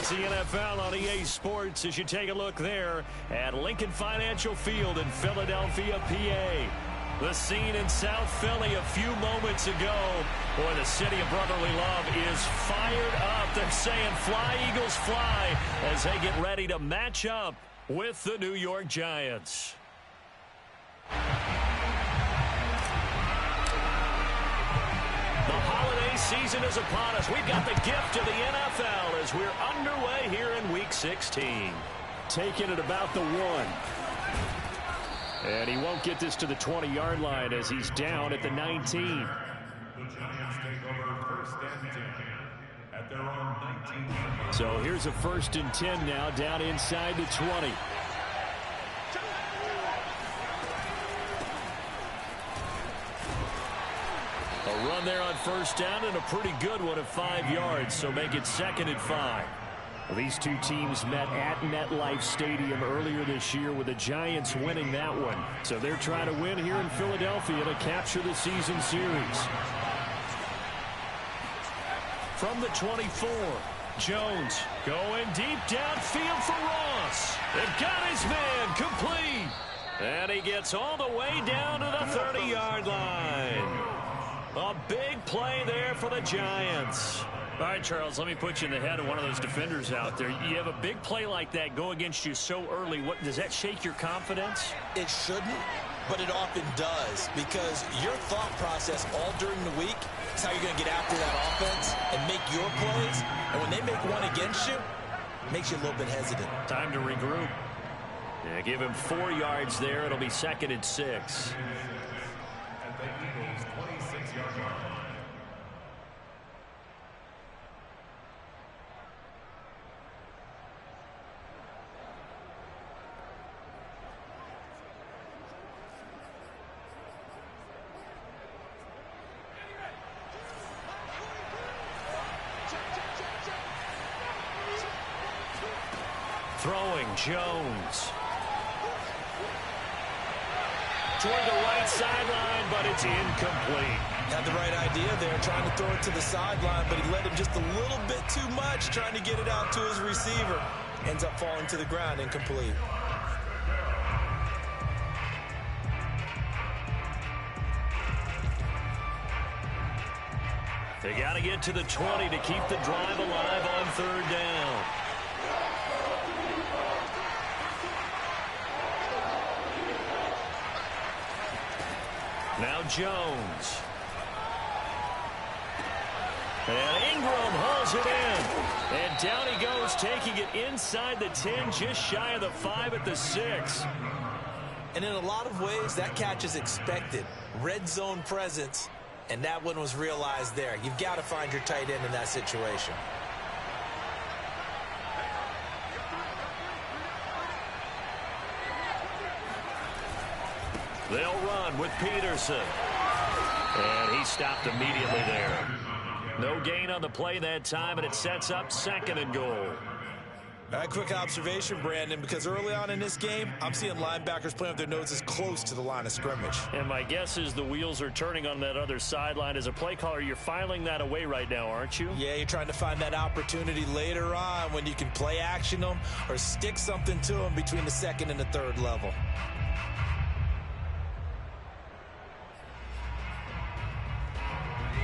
It's the NFL on EA Sports as you take a look there at Lincoln Financial Field in Philadelphia, PA. The scene in South Philly a few moments ago. Boy, the city of brotherly love is fired up. They're saying fly, Eagles, fly as they get ready to match up with the New York Giants. Season is upon us. We've got the gift of the NFL as we're underway here in Week 16. Taking it about the 1. And he won't get this to the 20-yard line as he's down at the 19. The Giants take over first and 10 at their own 19. So here's a 1st and 10 now down inside the 20. A run there on 1st down and a pretty good one of 5 yards, so make it 2nd and 5. Well, these two teams met at MetLife Stadium earlier this year with the Giants winning that one. So they're trying to win here in Philadelphia to capture the season series. From the 24, Jones going deep downfield for Ross. They've got his man complete. And he gets all the way down to the 30-yard line. A big play there for the Giants. All right, Charles, let me put you in the head of one of those defenders out there. You have a big play like that go against you so early. What does that shake your confidence? It shouldn't, but it often does because your thought process all during the week is how you're going to get after that offense and make your plays. And when they make one against you, it makes you a little bit hesitant. Time to regroup. Yeah, give him 4 yards there. It'll be 2nd and 6. Throwing, Jones. Toward the right sideline, but it's incomplete. Had the right idea there, trying to throw it to the sideline, but he let him just a little bit too much, trying to get it out to his receiver. Ends up falling to the ground, incomplete. They got to get to the 20 to keep the drive alive on 3rd down. Now Jones. And Ingram hauls it in. And down he goes, taking it inside the 10, just shy of the 5 at the 6. And in a lot of ways, that catch is expected. Red zone presence, and that one was realized there. You've got to find your tight end in that situation. They'll run with Peterson. And he stopped immediately there. No gain on the play that time, and it sets up 2nd and goal. All right, quick observation, Brandon, because early on in this game, I'm seeing linebackers playing with their noses close to the line of scrimmage. And my guess is the wheels are turning on that other sideline. As a play caller, you're filing that away right now, aren't you? Yeah, you're trying to find that opportunity later on when you can play action them or stick something to them between the 2nd and the 3rd level.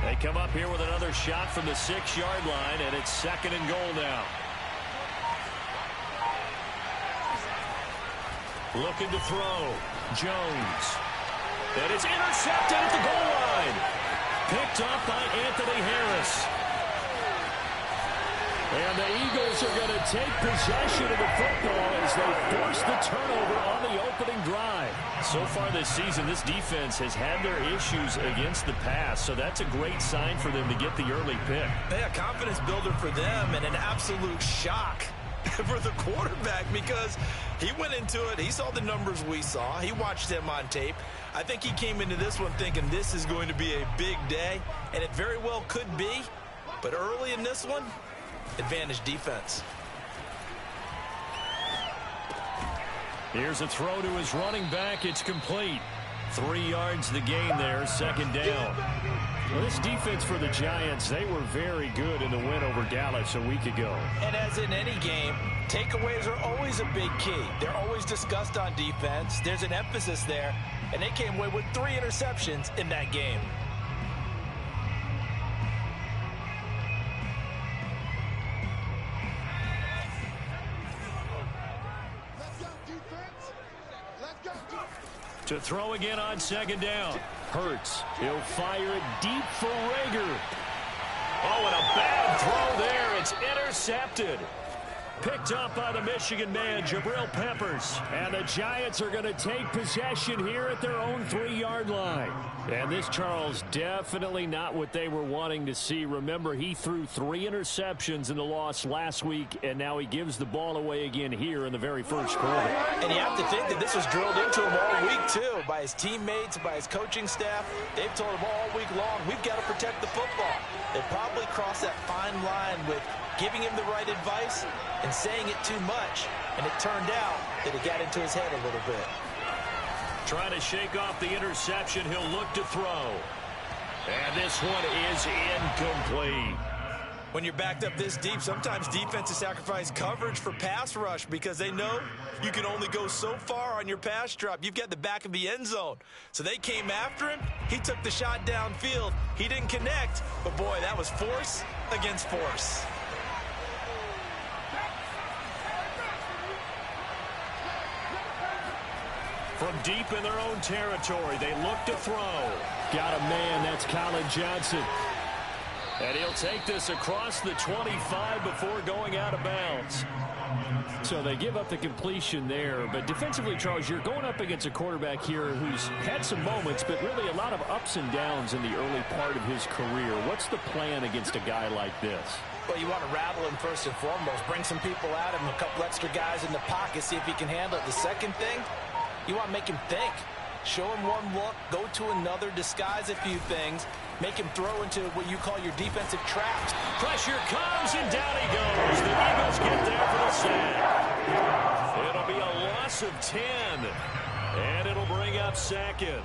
They come up here with another shot from the 6-yard line, and it's 2nd and goal now. Looking to throw. Jones. And it's intercepted at the goal line. Picked up by Anthony Harris. And the Eagles are going to take possession of the football as they force the turnover on the opening drive. So far this season, this defense has had their issues against the pass, so that's a great sign for them to get the early pick. Yeah, confidence builder for them and an absolute shock for the quarterback because he went into it. He saw the numbers we saw. He watched them on tape. I think he came into this one thinking this is going to be a big day, and it very well could be. But early in this one, advantage defense. Here's a throw to his running back. It's complete. 3 yards the gain there, 2nd down. Well, this defense for the Giants, they were very good in the win over Dallas a week ago. And as in any game, takeaways are always a big key. They're always discussed on defense. There's an emphasis there, and they came away with 3 interceptions in that game. To throw again on second down. Hurts. He'll fire it deep for Rager. Oh, and a bad throw there. It's intercepted. Picked up by the Michigan man, Jabril Peppers. And the Giants are going to take possession here at their own 3-yard line. And this, Charles, definitely not what they were wanting to see. Remember, he threw 3 interceptions in the loss last week, and now he gives the ball away again here in the very first quarter. And you have to think that this was drilled into him all week, too, by his teammates, by his coaching staff. They've told him all week long, we've got to protect the football. They probably crossed that fine line with giving him the right advice and saying it too much, and it turned out that it got into his head a little bit. Trying to shake off the interception. He'll look to throw. And this one is incomplete. When you're backed up this deep, sometimes defenses sacrifice coverage for pass rush because they know you can only go so far on your pass drop. You've got the back of the end zone. So they came after him. He took the shot downfield. He didn't connect, but boy, that was force against force. From deep in their own territory, they look to throw. Got a man, that's Colin Johnson. And he'll take this across the 25 before going out of bounds. So they give up the completion there. But defensively, Charles, you're going up against a quarterback here who's had some moments, but really a lot of ups and downs in the early part of his career. What's the plan against a guy like this? Well, you want to rattle him first and foremost. Bring some people at him, a couple extra guys in the pocket, see if he can handle it. The second thing, you want to make him think. Show him one look, go to another, disguise a few things, make him throw into what you call your defensive traps. Pressure comes, and down he goes. The Eagles get there for the sack. It'll be a loss of 10, and it'll bring up second.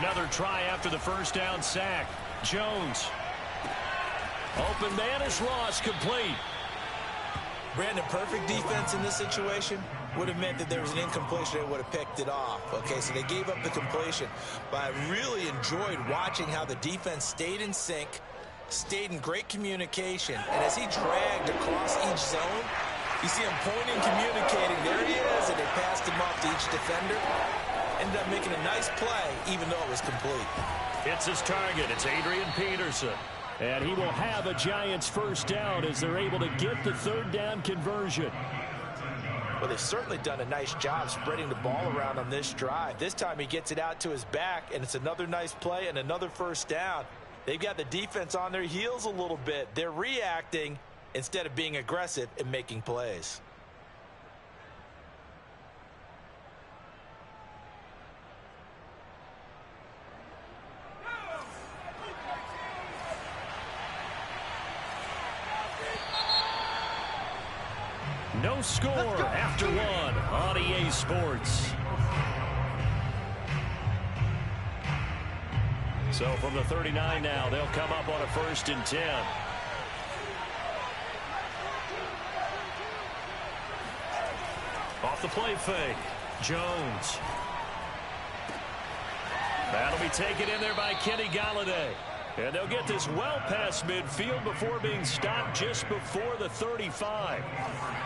Another try after the first down sack. Jones. Open man is Ross, complete. Brandon, perfect defense in this situation would have meant that there was an incompletion. They would have picked it off. Okay, so they gave up the completion. But I really enjoyed watching how the defense stayed in sync, stayed in great communication. And as he dragged across each zone, you see him pointing, communicating. There he is, and they passed him off to each defender. Ended up making a nice play, even though it was complete. It's his target. It's Adrian Peterson. And he will have a Giants first down as they're able to get the third down conversion. Well, they've certainly done a nice job spreading the ball around on this drive. This time he gets it out to his back, and it's another nice play and another first down. They've got the defense on their heels a little bit. They're reacting instead of being aggressive and making plays. No score after one on EA Sports. So from the 39 now, they'll come up on a 1st and 10. Off the play fake, Jones. That'll be taken in there by Kenny Galladay. And they'll get this well past midfield before being stopped just before the 35.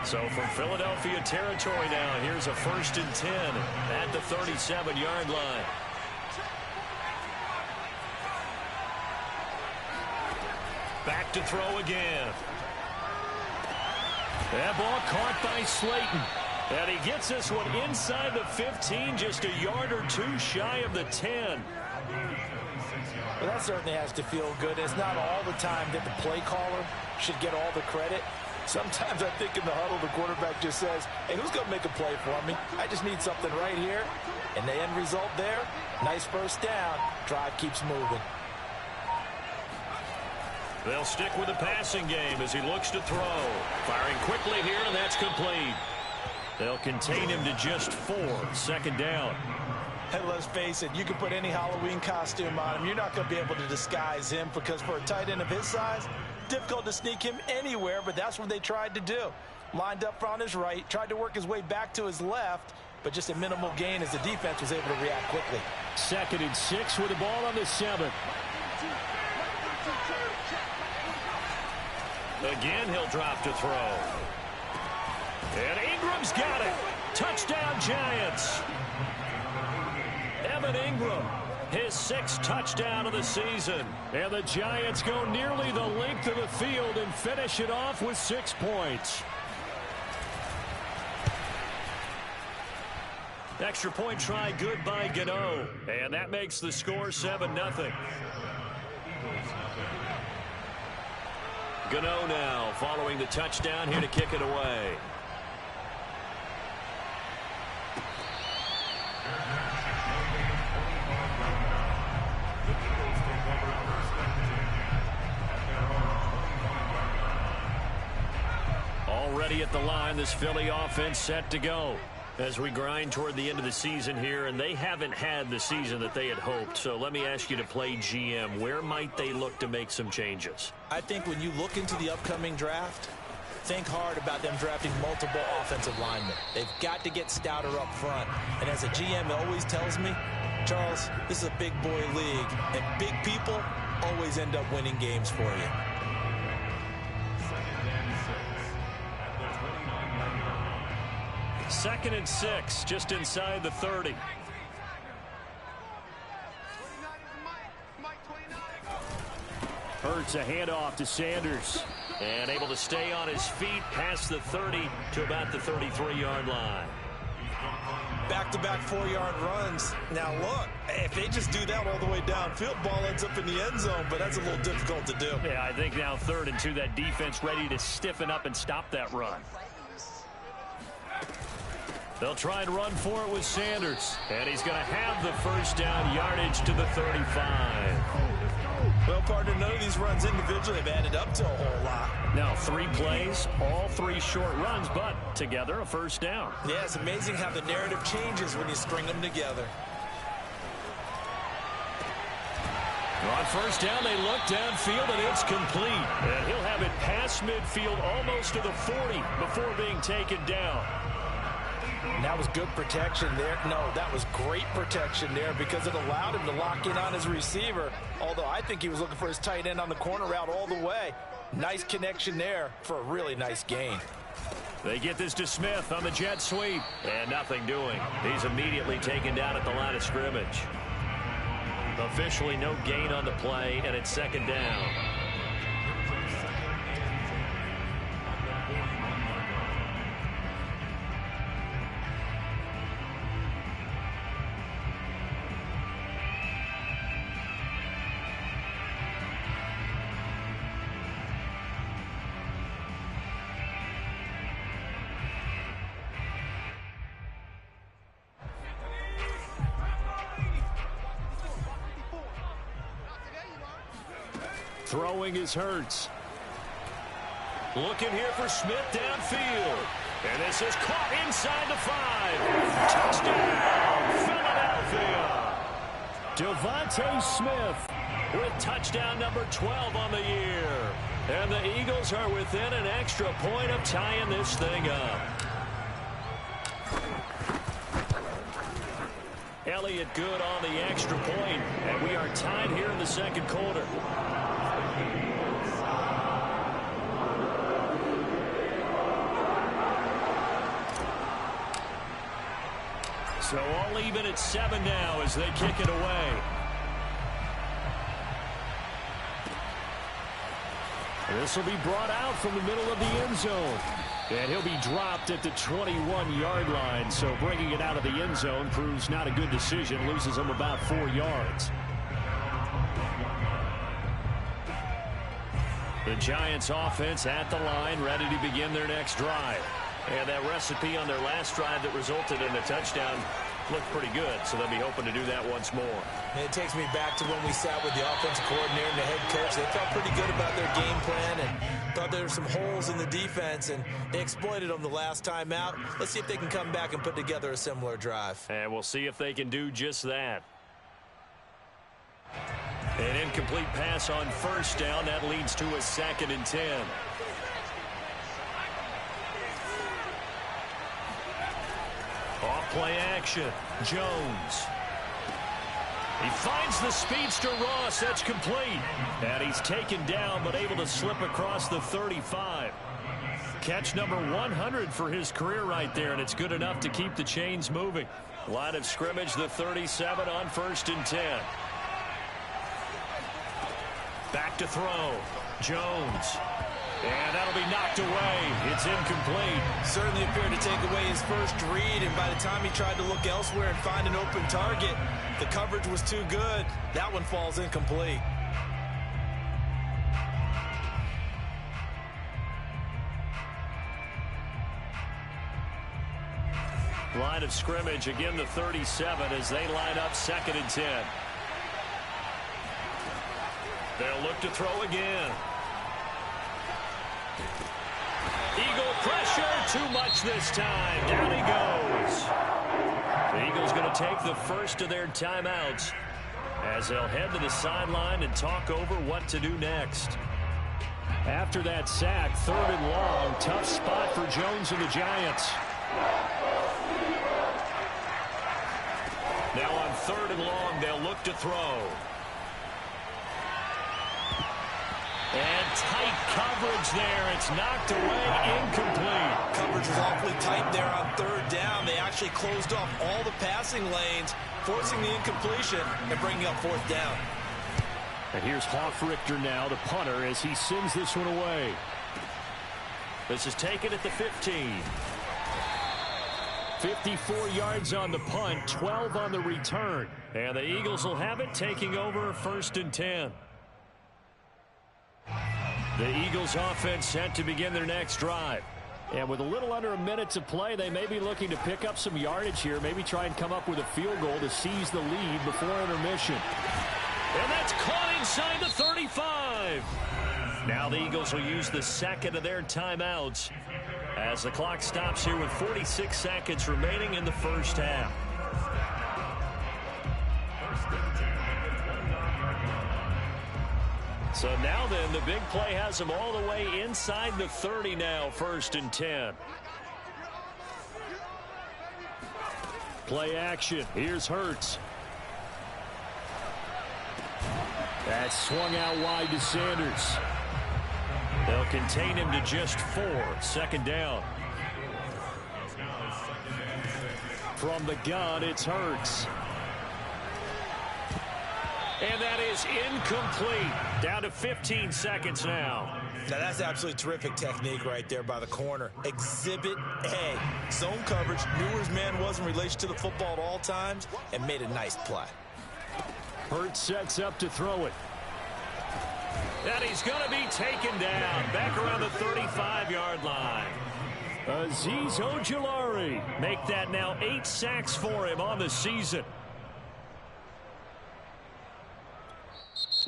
So from Philadelphia territory now, here's a 1st and 10 at the 37-yard line. Back to throw again. That ball caught by Slayton. And he gets this one inside the 15, just a yard or two shy of the 10. Well, that certainly has to feel good. It's not all the time that the play caller should get all the credit. Sometimes I think in the huddle, the quarterback just says, hey, who's going to make a play for me? I just need something right here. And the end result there, nice first down. Drive keeps moving. They'll stick with the passing game as he looks to throw. Firing quickly here, and that's complete. They'll contain him to just 4. Second down. Hey, let's face it, you can put any Halloween costume on him. You're not going to be able to disguise him because for a tight end of his size, difficult to sneak him anywhere, but that's what they tried to do. Lined up on his right, tried to work his way back to his left, but just a minimal gain as the defense was able to react quickly. 2nd and 6 with the ball on the 7. Again, he'll drop to throw. And Ingram's got it. Touchdown, Giants. Evan Ingram, his 6th touchdown of the season. And the Giants go nearly the length of the field and finish it off with 6 points. Extra point try good by Gano. And that makes the score 7-0. Gano now following the touchdown here to kick it away. Already at the line, this Philly offense set to go as we grind toward the end of the season here, and they haven't had the season that they had hoped. So let me ask you to play GM. Where might they look to make some changes? I think when you look into the upcoming draft, think hard about them drafting multiple offensive linemen. They've got to get stouter up front. And as a GM, it always tells me, Charles, this is a big boy league, and big people always end up winning games for you. 2nd and 6, just inside the 30. Hurts a handoff to Sanders. And able to stay on his feet past the 30 to about the 33-yard line. Back-to-back 4-yard runs. Now, look, if they just do that all the way downfield, ball ends up in the end zone, but that's a little difficult to do. Yeah, I think now 3rd and 2, that defense ready to stiffen up and stop that run. They'll try and run for it with Sanders. And he's going to have the first down yardage to the 35. Well, partner, none of these runs individually have added up to a whole lot. Now 3 plays, all 3 short runs, but together a first down. Yeah, it's amazing how the narrative changes when you string them together. On first down, they look downfield, and it's complete. And he'll have it past midfield almost to the 40 before being taken down. And that was good protection there. No, that was great protection there because it allowed him to lock in on his receiver. Although I think he was looking for his tight end on the corner route all the way. Nice connection there for a really nice gain. They get this to Smith on the jet sweep. And nothing doing. He's immediately taken down at the line of scrimmage. Officially no gain on the play, and it's 2nd down. Throwing is Hurts. Looking here for Smith downfield. And this is caught inside the 5. Touchdown, Philadelphia. Devontae Smith With touchdown number 12 on the year. And the Eagles are within an extra point of tying this thing up. Elliott good on the extra point, and we are tied here in the 2nd quarter. So all even at 7 now as they kick it away. This will be brought out from the middle of the end zone. And he'll be dropped at the 21-yard line. So bringing it out of the end zone proves not a good decision. Loses him about 4 yards. The Giants offense at the line, ready to begin their next drive. And that recipe on their last drive that resulted in a touchdown looked pretty good, so they'll be hoping to do that once more. And it takes me back to when we sat with the offensive coordinator and the head coach. They felt pretty good about their game plan and thought there were some holes in the defense, and they exploited them the last time out. Let's see if they can come back and put together a similar drive. And we'll see if they can do just that. An incomplete pass on first down. That leads to a 2nd and 10. Off play action. Jones. He finds the speedster Ross. That's complete. And he's taken down but able to slip across the 35. Catch number 100 for his career right there, and it's good enough to keep the chains moving. Line of scrimmage, the 37 on 1st and 10. Back to throw. Jones. And that'll be knocked away. It's incomplete. Certainly appeared to take away his first read, and by the time he tried to look elsewhere and find an open target, the coverage was too good. That one falls incomplete. Line of scrimmage, again the 37 as they line up 2nd and 10. They'll look to throw again. Eagle pressure, too much this time. Down he goes. The Eagles going to take the first of their timeouts as they'll head to the sideline and talk over what to do next. After that sack, 3rd and long, tough spot for Jones and the Giants. Now on 3rd and long, they'll look to throw. And tight coverage there. It's knocked away, incomplete. Coverage was awfully tight there on 3rd down. They actually closed off all the passing lanes, forcing the incompletion and bringing up 4th down. And here's Hoffrichter now, the punter, as he sends this one away. This is taken at the 15. 54 yards on the punt, 12 on the return. And the Eagles will have it, taking over 1st and 10. The Eagles offense set to begin their next drive. And with a little under a minute to play, they may be looking to pick up some yardage here, maybe try and come up with a field goal to seize the lead before intermission. And that's caught inside the 35. Now the Eagles will use the 2nd of their timeouts as the clock stops here with 46 seconds remaining in the first half. So now then, the big play has them all the way inside the 30 now, 1st and 10. Play action. Here's Hurts. That's swung out wide to Sanders. They'll contain him to just 4. 2nd down. From the gun, it's Hurts. And that is incomplete. Down to 15 seconds now. Now that's absolutely terrific technique right there by the corner. Exhibit A. Zone coverage, knew where his man was in relation to the football at all times, and made a nice play. Hurts sets up to throw it. And he's going to be taken down. Back around the 35-yard line. Azeez Ojulari. Make that now 8 sacks for him on the season.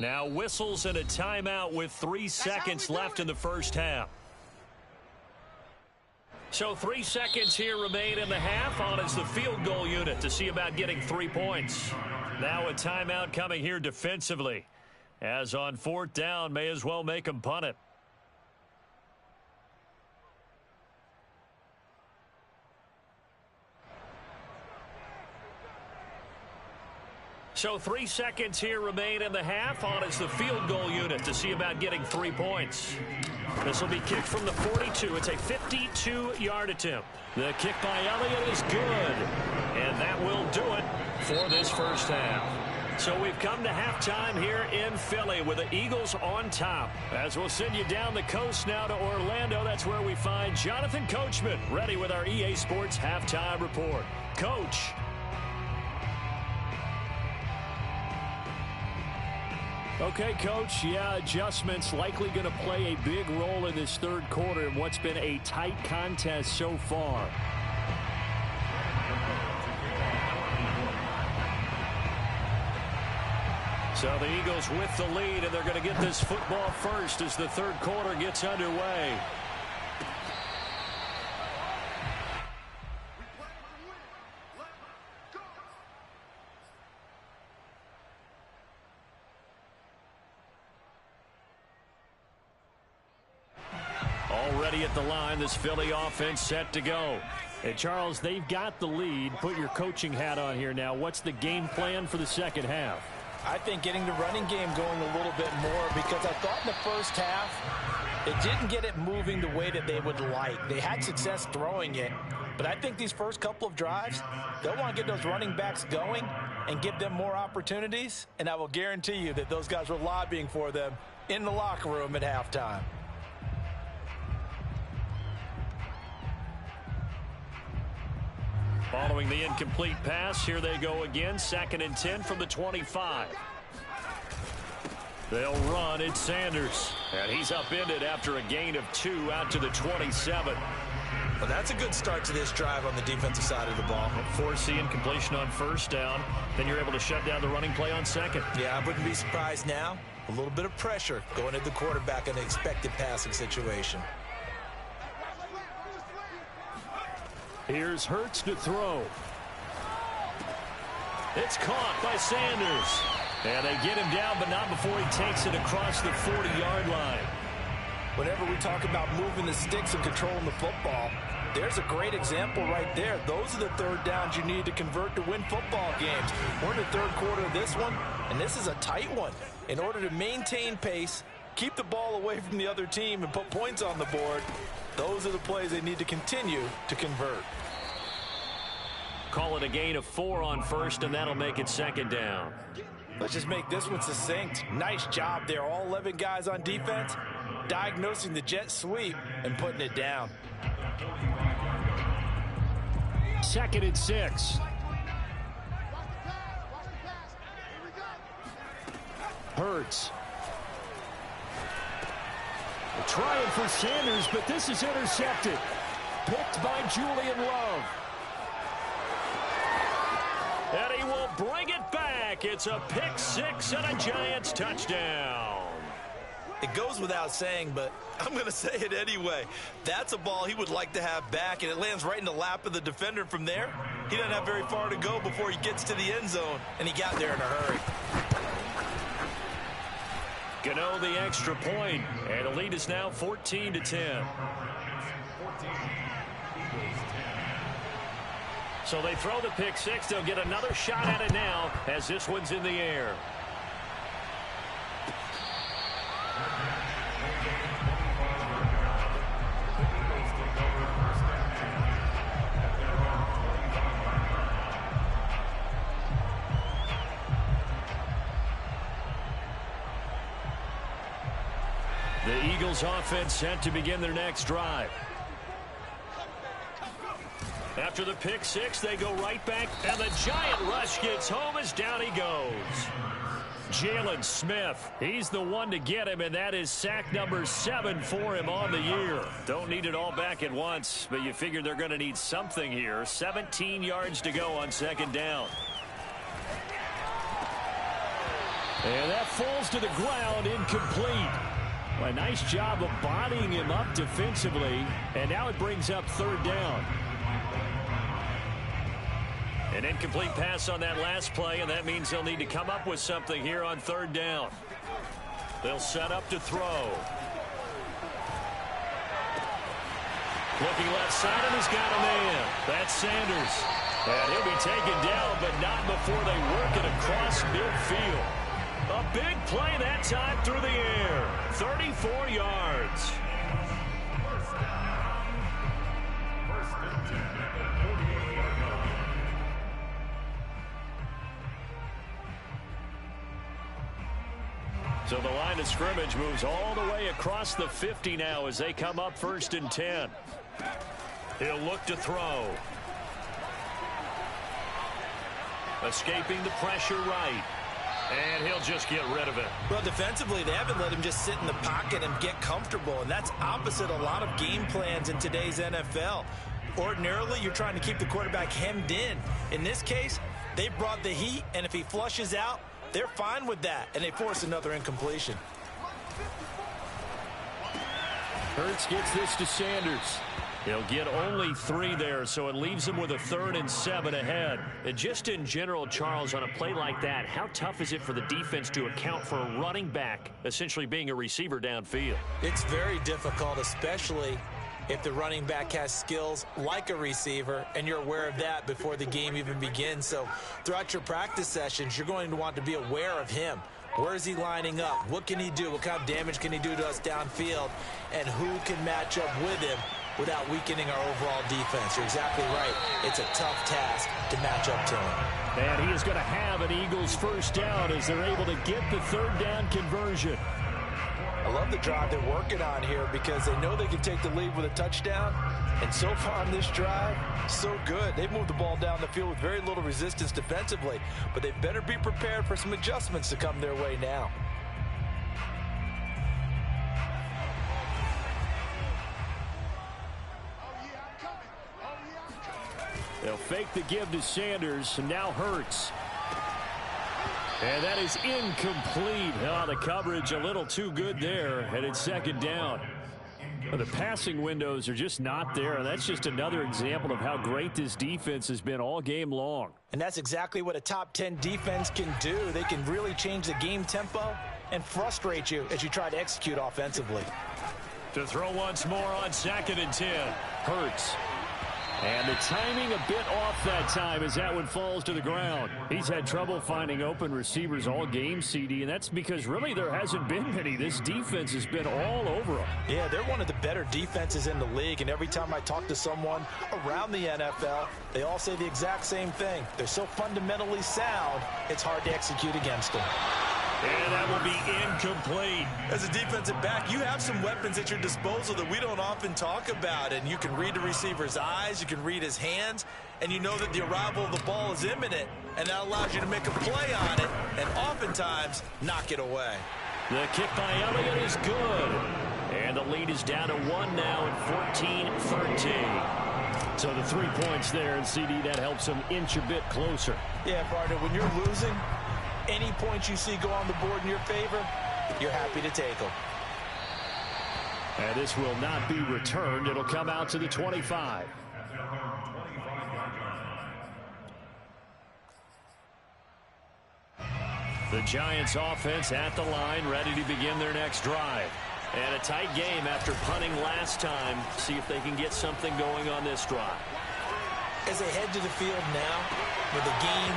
Now whistles and a timeout with 3 seconds left in the first half. So 3 seconds here remain in the half. On is the field goal unit to see about getting 3 points. Now a timeout coming here defensively. As on 4th down, may as well make them punt it. So 3 seconds here remain in the half. On is the field goal unit to see about getting 3 points. This will be kicked from the 42. It's a 52-yard attempt. The kick by Elliott is good. And that will do it for this first half. So we've come to halftime here in Philly with the Eagles on top. As we'll send you down the coast now to Orlando, that's where we find Jonathan Coachman ready with our EA Sports halftime report. Coach. Okay, Coach, yeah, adjustments likely going to play a big role in this 3rd quarter in what's been a tight contest so far. So the Eagles with the lead, and they're going to get this football first as the third quarter gets underway. Already at the line, this Philly offense set to go. Hey, Charles, they've got the lead. Put your coaching hat on here now. What's the game plan for the second half? I think getting the running game going a little bit more, because I thought in the first half it didn't get it moving the way that they would like. They had success throwing it, but I think these first couple of drives, they'll want to get those running backs going and give them more opportunities, and I will guarantee you that those guys were lobbying for them in the locker room at halftime. Following the incomplete pass, here they go again. 2nd and 10 from the 25. They'll run. It's Sanders. And he's upended after a gain of 2 out to the 27. Well, that's a good start to this drive on the defensive side of the ball. Force the incompletion on first down. Then you're able to shut down the running play on second. Yeah, I wouldn't be surprised now. A little bit of pressure going at the quarterback in an expected passing situation. Here's Hurts to throw. It's caught by Sanders. And they get him down, but not before he takes it across the 40-yard line. Whenever we talk about moving the sticks and controlling the football, there's a great example right there. Those are the third downs you need to convert to win football games. We're in the third quarter of this one, and this is a tight one. In order to maintain pace, keep the ball away from the other team, and put points on the board, those are the plays they need to continue to convert. Call it a gain of 4 on first, and that'll make it 2nd down. Let's just make this one succinct. Nice job there. All 11 guys on defense diagnosing the jet sweep and putting it down. 2nd and 6. Hurts. Trying for Sanders, but this is intercepted. Picked by Julian Love. And he will bring it back. It's a pick 6 and a Giants touchdown. It goes without saying, but I'm going to say it anyway. That's a ball he would like to have back, and it lands right in the lap of the defender from there. He doesn't have very far to go before he gets to the end zone, and he got there in a hurry. Gano the extra point, and the lead is now 14-10. So they throw the pick 6. They'll get another shot at it now as this one's in the air. The Eagles offense set to begin their next drive. After the pick 6, they go right back, and the giant rush gets home as down he goes. Jalen Smith, he's the one to get him, and that is sack number 7 for him on the year. Don't need it all back at once, but you figure they're going to need something here. 17 yards to go on 2nd down. And that falls to the ground, incomplete. Well, a nice job of bodying him up defensively, and now it brings up 3rd down. An incomplete pass on that last play, and that means they'll need to come up with something here on 3rd down. They'll set up to throw. Looking left side, and he's got a man. That's Sanders. And he'll be taken down, but not before they work it across midfield. A big play that time through the air. 34 yards. So the line of scrimmage moves all the way across the 50 now as they come up 1st and 10. He'll look to throw. Escaping the pressure right. And he'll just get rid of it. Well, defensively, they haven't let him just sit in the pocket and get comfortable, and that's opposite a lot of game plans in today's NFL. Ordinarily, you're trying to keep the quarterback hemmed in. In this case, they brought the heat, and if he flushes out, they're fine with that, and they force another incompletion. Hurts gets this to Sanders. He'll get only 3 there, so it leaves him with a 3rd and 7 ahead. And just in general, Charles, on a play like that, how tough is it for the defense to account for a running back essentially being a receiver downfield? It's very difficult, especially if the running back has skills like a receiver, and you're aware of that before the game even begins. So throughout your practice sessions, you're going to want to be aware of him. Where is he lining up? What can he do? What kind of damage can he do to us downfield? And who can match up with him without weakening our overall defense? You're exactly right. It's a tough task to match up to him. And he is going to have an Eagles first down as they're able to get the 3rd down conversion. I love the drive they're working on here because they know they can take the lead with a touchdown. And so far on this drive, so good. They've moved the ball down the field with very little resistance defensively, but they better be prepared for some adjustments to come their way now. They'll fake the give to Sanders, and now Hurts. And that is incomplete. Oh, the coverage a little too good there, and it's 2nd down. But the passing windows are just not there, and that's just another example of how great this defense has been all game long. And that's exactly what a top 10 defense can do. They can really change the game tempo and frustrate you as you try to execute offensively. To throw once more on 2nd and 10. Hurts. And the timing a bit off that time as that one falls to the ground. He's had trouble finding open receivers all game, CD, and that's because really there hasn't been many. This defense has been all over them. Yeah, they're one of the better defenses in the league, and every time I talk to someone around the NFL, they all say the exact same thing. They're so fundamentally sound, it's hard to execute against them. And that will be incomplete. As a defensive back, you have some weapons at your disposal that we don't often talk about, and you can read the receiver's eyes, you can read his hands, and you know that the arrival of the ball is imminent, and that allows you to make a play on it, and oftentimes knock it away. The kick by Elliott is good. And the lead is down to 1 now at 14-13. So the 3 points there, and CD, that helps them inch a bit closer. Yeah, partner, when you're losing, any points you see go on the board in your favor, you're happy to take them. And this will not be returned. It'll come out to the 25. The Giants offense at the line, ready to begin their next drive. And a tight game after punting last time. See if they can get something going on this drive. As they head to the field now, with the game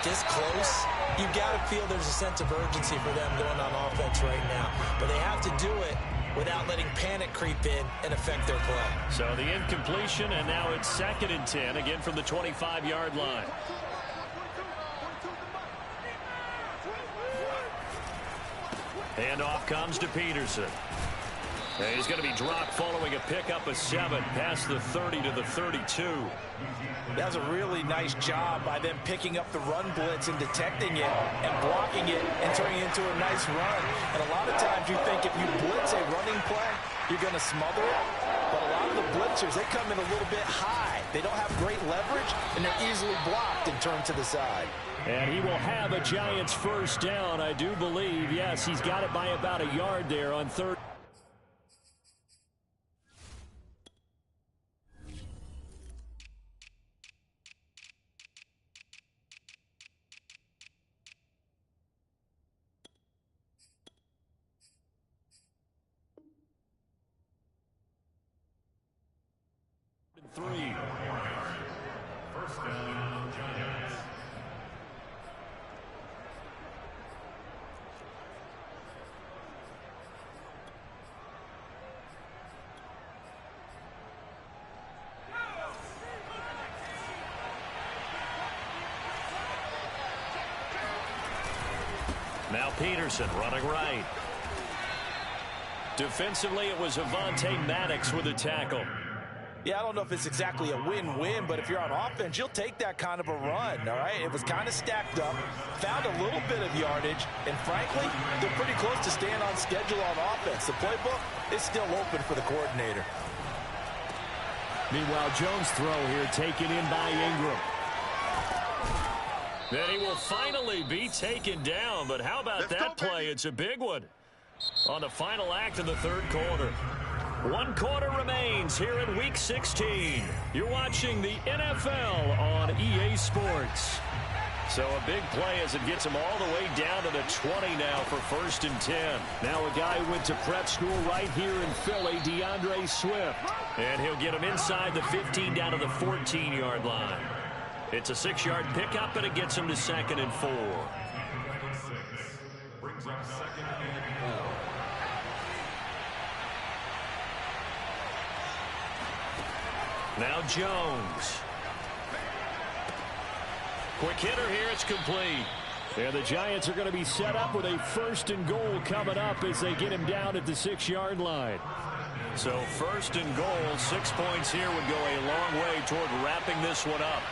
this close, you've got to feel there's a sense of urgency for them going on offense right now. But they have to do it without letting panic creep in and affect their play. So the incompletion, and now it's 2nd and 10, again from the 25-yard line. And off comes to Peterson. And he's going to be dropped following a pickup of 7 past the 30 to the 32. That's a really nice job by them picking up the run blitz and detecting it and blocking it and turning it into a nice run. And a lot of times you think if you blitz a running play, you're going to smother it. But a lot of the blitzers, they come in a little bit high. They don't have great leverage, and they're easily blocked and turned to the side. And he will have a Giants first down, I do believe. Yes, he's got it by about a yard there on 3rd. First down, Giants. Now Peterson running right. Defensively, it was Avonte Maddox with a tackle. Yeah, I don't know if it's exactly a win-win, but if you're on offense, you'll take that kind of a run, all right? It was kind of stacked up, found a little bit of yardage, and frankly, they're pretty close to staying on schedule on offense. The playbook is still open for the coordinator. Meanwhile, Jones' throw here taken in by Ingram. Then he will finally be taken down, but how about that play? It's a big one on the final act of the third quarter. 1 quarter remains here in Week 16. You're watching the NFL on EA Sports. So a big play as it gets him all the way down to the 20 now for 1st and 10. Now a guy who went to prep school right here in Philly, DeAndre Swift. And he'll get him inside the 15 down to the 14-yard line. It's a 6-yard pickup, and it gets him to 2nd and 4. Brings up 2nd and 4. Now Jones. Quick hitter here. It's complete. And the Giants are going to be set up with a 1st and goal coming up as they get him down at the 6-yard line. So 1st and goal, 6 points here would go a long way toward wrapping this one up.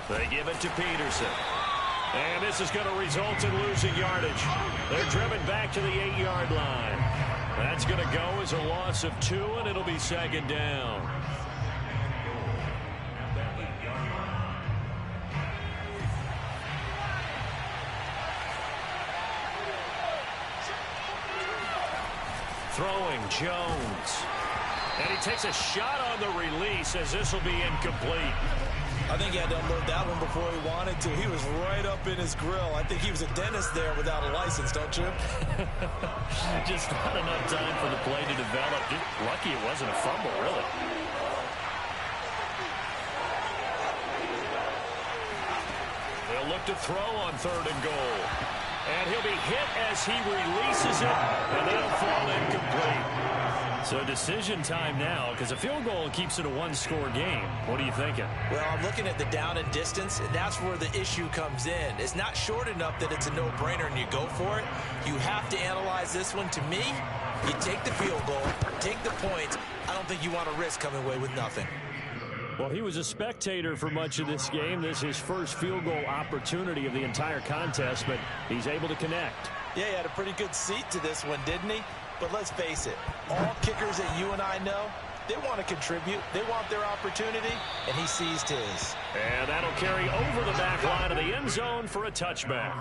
They give it to Peterson. And this is going to result in losing yardage. They're driven back to the 8-yard line. That's going to go as a loss of 2, and it'll be 2nd down. Throwing Jones. And he takes a shot on the release as this will be incomplete. I think he had to unload that one before he wanted to. He was right up in his grill. I think he was a dentist there without a license, don't you? Just not enough time for the play to develop. Lucky it wasn't a fumble, really. They'll look to throw on 3rd and goal. And he'll be hit as he releases it, and that'll fall incomplete. So decision time now, because a field goal keeps it a 1-score game. What are you thinking? Well, I'm looking at the down and distance, and that's where the issue comes in. It's not short enough that it's a no-brainer and you go for it. You have to analyze this one. To me, you take the field goal, take the points. I don't think you want to risk coming away with nothing. Well, he was a spectator for much of this game. This is his first field goal opportunity of the entire contest, but he's able to connect. Yeah, he had a pretty good seat to this one, didn't he? But let's face it, all kickers that you and I know, they want to contribute. They want their opportunity, and he seized his. And that'll carry over the back line of the end zone for a touchback.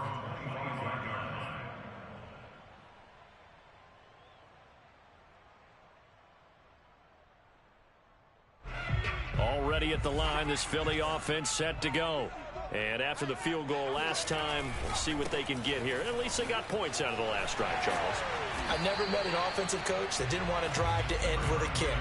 Already at the line, this Philly offense set to go. And after the field goal last time, we'll see what they can get here. At least they got points out of the last drive, Charles. I never met an offensive coach that didn't want to drive to end with a kick.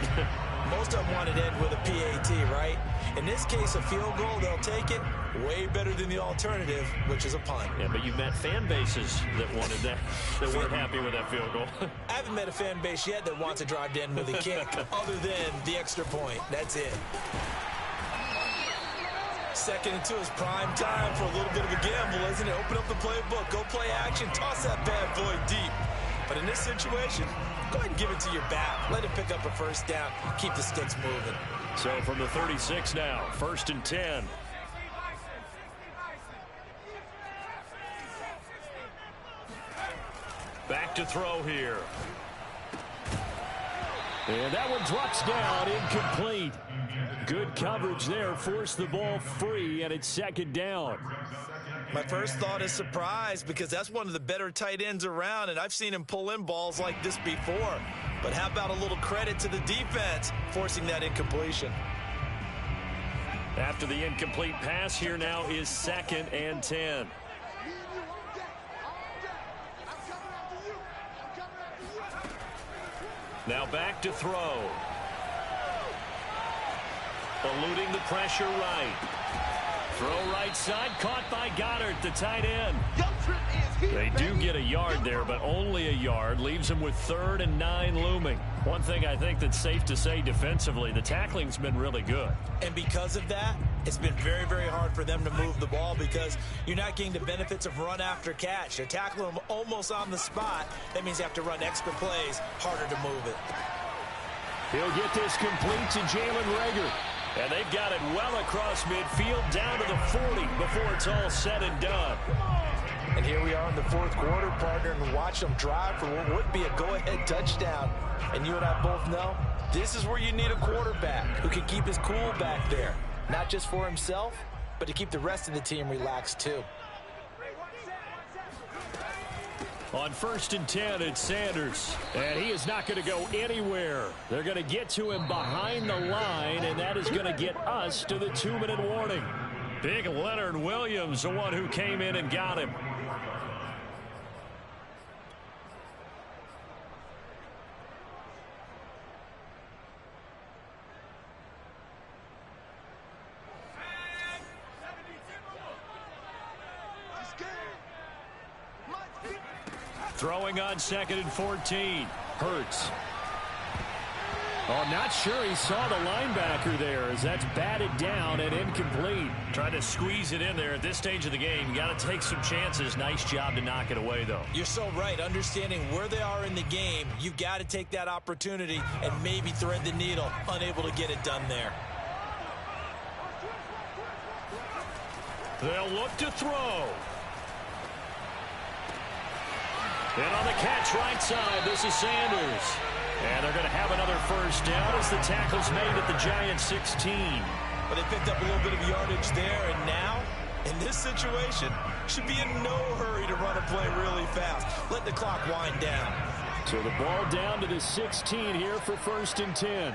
Most of them wanted to end with a PAT, right? In this case, a field goal, they'll take it. Way better than the alternative, which is a punt. Yeah, but you've met fan bases that wanted that, that weren't happy with that field goal. I haven't met a fan base yet that wants to drive to end with a kick, other than the extra point. That's it. 2nd and 2 is prime time for a little bit of a gamble, isn't it? Open up the playbook, go play action, toss that bad boy deep. But in this situation, go ahead and give it to your back. Let him pick up a 1st down. Keep the sticks moving. So from the 36 now, 1st and 10. Back to throw here. And that one drops down, incomplete. Good coverage there, forced the ball free, and it's 2nd down. My first thought is surprise, because that's one of the better tight ends around, and I've seen him pull in balls like this before. But how about a little credit to the defense forcing that incompletion? After the incomplete pass, here now is 2nd and 10. Now back to throw. Eluding the pressure right. Throw right side, caught by Goddard, the tight end. They do get a yard there, but only a yard. Leaves them with 3rd and 9 looming. One thing I think that's safe to say defensively, the tackling's been really good. And because of that, it's been very, very hard for them to move the ball because you're not getting the benefits of run after catch. They're tackling them almost on the spot. That means you have to run extra plays, harder to move it. He'll get this complete to Jalen Reagor. And they've got it well across midfield down to the 40 before it's all said and done. And here we are in the fourth quarter, partner, and watch them drive for what would be a go-ahead touchdown. And you and I both know this is where you need a quarterback who can keep his cool back there, not just for himself, but to keep the rest of the team relaxed too. On 1st and 10, it's Sanders. And he is not going to go anywhere. They're going to get to him behind the line, and that is going to get us to the 2-minute warning. Big Leonard Williams, the one who came in and got him. Throwing on 2nd and 14. Hurts. Oh, not sure he saw the linebacker there as that's batted down and incomplete. Trying to squeeze it in there at this stage of the game. You got to take some chances. Nice job to knock it away, though. You're so right. Understanding where they are in the game, you've got to take that opportunity and maybe thread the needle. Unable to get it done there. They'll look to throw. And on the catch right side, this is Sanders. And they're going to have another first down as the tackle's made at the Giants 16. But they picked up a little bit of yardage there, and now, in this situation, should be in no hurry to run a play really fast. Let the clock wind down. So the ball down to the 16 here for 1st and 10.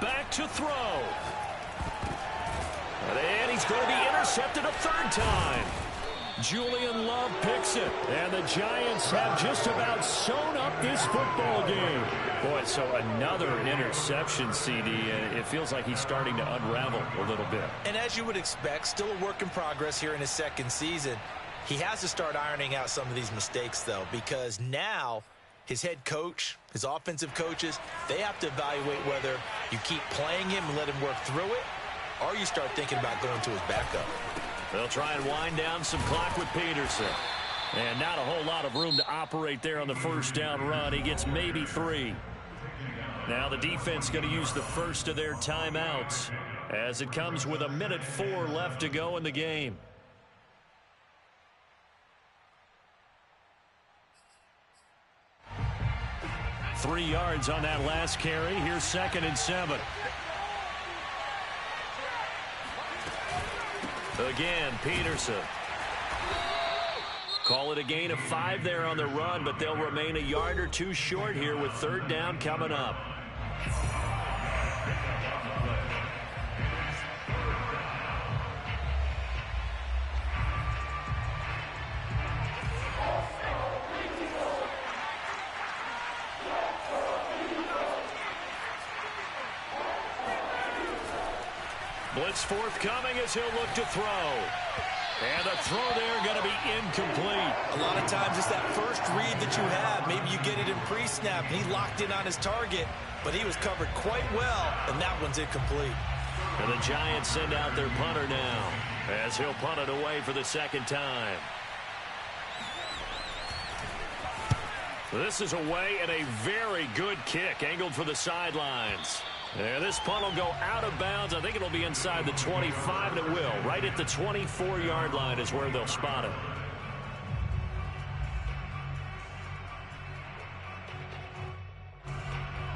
Back to throw. And he's going to be intercepted a 3rd time. Julian Love picks it. And the Giants have just about sewn up this football game. Boy, so another interception, CD, and it feels like he's starting to unravel a little bit. And as you would expect, still a work in progress here in his 2nd season. He has to start ironing out some of these mistakes, though, because now his head coach, his offensive coaches, they have to evaluate whether you keep playing him and let him work through it, or you start thinking about going to his backup. They'll try and wind down some clock with Peterson. And not a whole lot of room to operate there on the first down run. He gets maybe 3. Now the defense going to use the first of their timeouts as it comes with 1:04 left to go in the game. Three yards on that last carry. Here's 2nd and 7. Again, Peterson. Call it a gain of 5 there on the run, but they'll remain a yard or 2 short here with 3rd down coming up. Blitz forthcoming as he'll look to throw. And the throw there going to be incomplete. A lot of times it's that first read that you have. Maybe you get it in pre-snap, and he locked in on his target, but he was covered quite well, and that one's incomplete. And the Giants send out their punter now as he'll punt it away for the 2nd time. This is away and a very good kick angled for the sidelines. And this punt will go out of bounds. I think it'll be inside the 25, and it will. Right at the 24-yard line is where they'll spot it.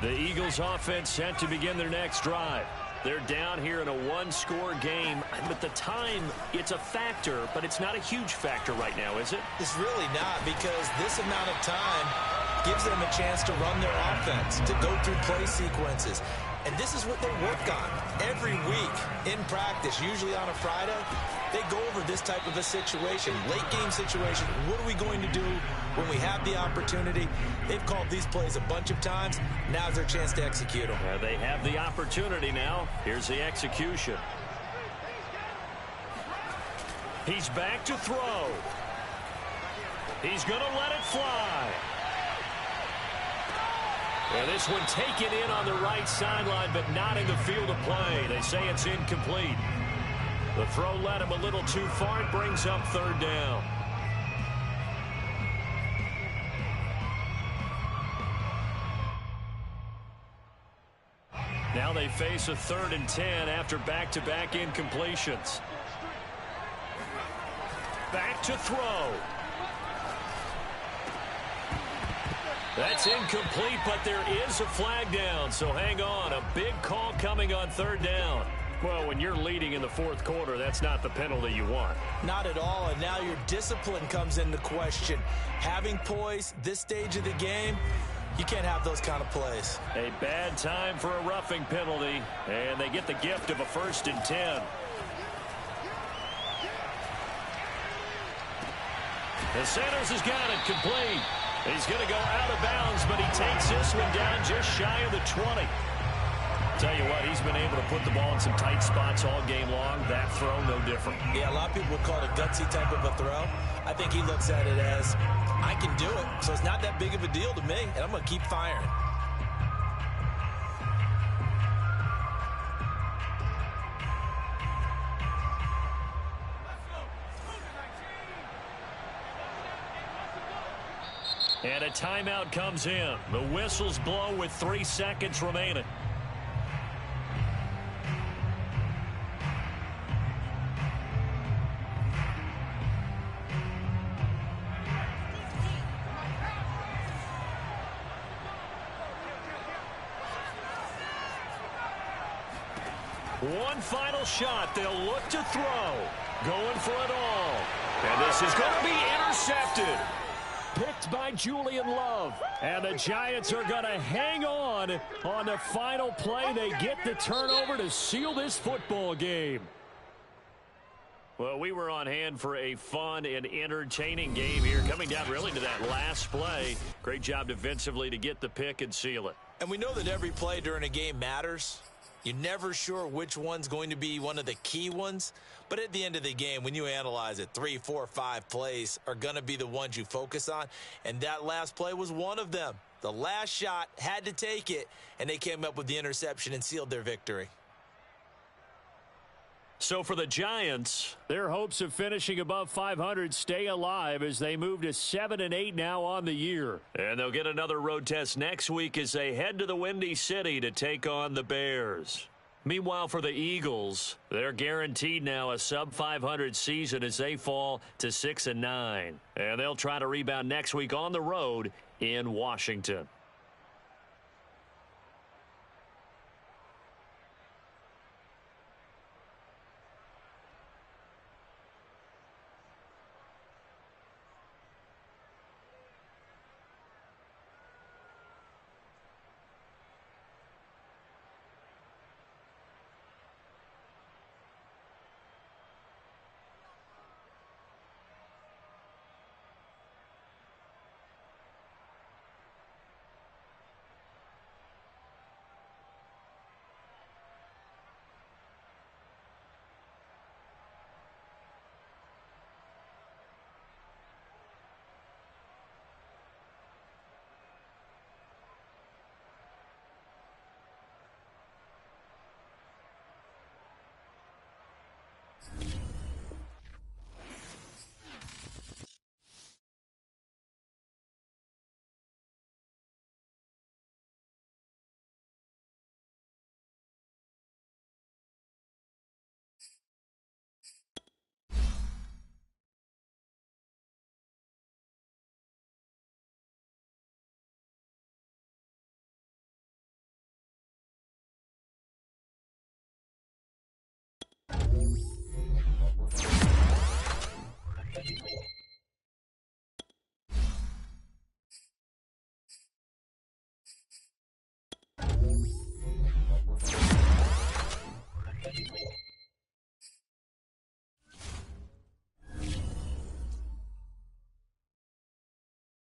The Eagles offense set to begin their next drive. They're down here in a 1-score game. But the time, it's a factor, but it's not a huge factor right now, is it? It's really not, because this amount of time gives them a chance to run their offense, to go through play sequences. And this is what they work on every week in practice, usually on a Friday. They go over this type of a situation, late game situation. What are we going to do when we have the opportunity? They've called these plays a bunch of times. Now's their chance to execute them. They have the opportunity now. Here's the execution. He's back to throw. He's going to let it fly. And this one taken in on the right sideline, but not in the field of play. They say it's incomplete. The throw led him a little too far. It brings up 3rd down. Now Now they face a 3rd and 10 after back-to-back incompletions. Back to throw. That's incomplete, but there is a flag down, so hang on. A big call coming on 3rd down. Well, when you're leading in the 4th quarter, that's not the penalty you want. Not at all, and now your discipline comes into question. Having poise this stage of the game, you can't have those kind of plays. A bad time for a roughing penalty, and they get the gift of a 1st and 10. The Sanders has got it complete. He's going to go out of bounds, but he takes this one down just shy of the 20. Tell you what, he's been able to put the ball in some tight spots all game long. That throw, no different. Yeah, a lot of people would call it a gutsy type of a throw. I think he looks at it as, I can do it, so it's not that big of a deal to me, and I'm going to keep firing. And a timeout comes in. The whistles blow with 3 seconds remaining. One final shot. They'll look to throw. Going for it all. And this is going to be intercepted. Picked by Julian Love. And the Giants are going to hang on the final play. They get the turnover to seal this football game. Well, we were on hand for a fun and entertaining game here. Coming down really to that last play. Great job defensively to get the pick and seal it. And we know that every play during a game matters. You're never sure which one's going to be one of the key ones. But at the end of the game, when you analyze it, 3, 4, 5 plays are going to be the ones you focus on. And that last play was one of them. The last shot had to take it, and they came up with the interception and sealed their victory. So for the Giants, their hopes of finishing above 500 stay alive as they move to 7-8 now on the year. And they'll get another road test next week as they head to the Windy City to take on the Bears. Meanwhile, for the Eagles, they're guaranteed now a sub-500 season as they fall to 6-9. And they'll try to rebound next week on the road in Washington.